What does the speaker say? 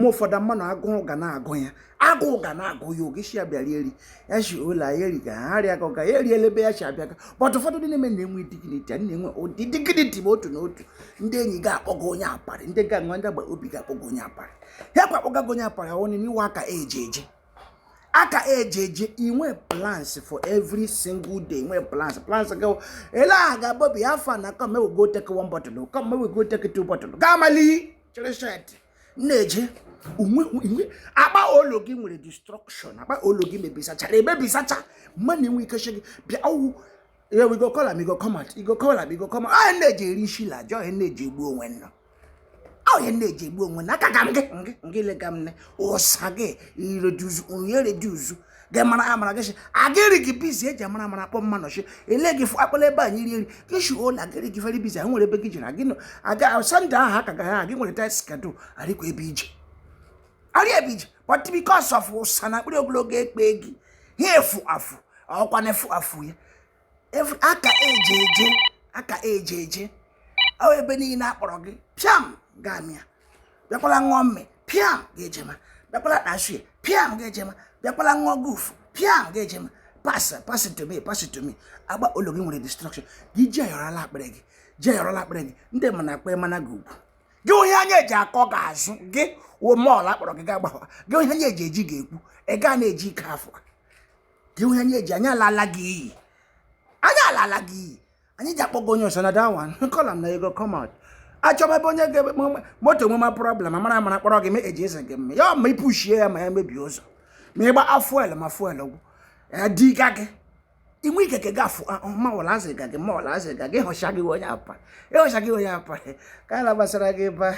mo for the man agụ ga na agụ ya agụ ga na agụ ya ogeshi abịara eri ya shi ụla eri ga harịa ka ga eri elebe ya shi abịa ka but ụfọdụ ndị na-eme na-enwe dignity na-enwe ụdị dignity bụ otu na otu ndị enyi ga-akpọga onye aparị ndị ga-anwe ndị agba obi ga-akpọga onye aparị ya kwakpọga onye aparị ọwụ n'iwe aka ejeje inwe plans for every single day inwe plans go ela ga bobi afa na come we go take one bottle come we go take two bottle gamali chere shirt neje unwe akpa ologi nwere destruction akpa ologi mebisacha ebebisacha mani nwe ikeshe bia owu here we go call am go come out go call am go come out ah neje ri shila jo neje egbu onwe nno oh neje egbu onwe na aka gam nge le gam ne osage reduce ge mara ge agiri gi busy eje mara kpọ mma no she ele gi fu akpole ebe anyị ri gi shu ola agiri gi very busy ha nwere ebe gi jira gi no aga Sunday ha ka ga ha gi nwere tight schedule ari ko ebe ije ari ebe ije but because of usana kpiri ogologo ekpe gi hefu afu ọkwa na fu afu ya aka ejeje awe ebe ni na akpọrọ gi piam gamia bịakwala ngome piam ga-ejema bịakwala dashu piam ga-ejema bịakwala ngogufu piam ga-ejema pass it to me agba ologi nwere destruction gi je yorala akpere gi ndị mana akpa mana gugu gi onye anya eji akọ ga-azụ gi wo mall akpọrọ gi ga-agbawa gi onye anya eji ga-ekwu e ga na-eji ike afọ gi onye anya eji anya alala gi anyị ji akpọgo onye ọsọ na that one call am na ego come out achọba ebe onye moto nwe problem amara kpọrọ gị me eji ese gị mme ya ma ipushie ya ma ya mebi ụzọ ma ịgba fuel ọgwụ di ga gị inwe ikeke gafu ma wala azị ga gị họcha gị onye apa ka ala basara gị ba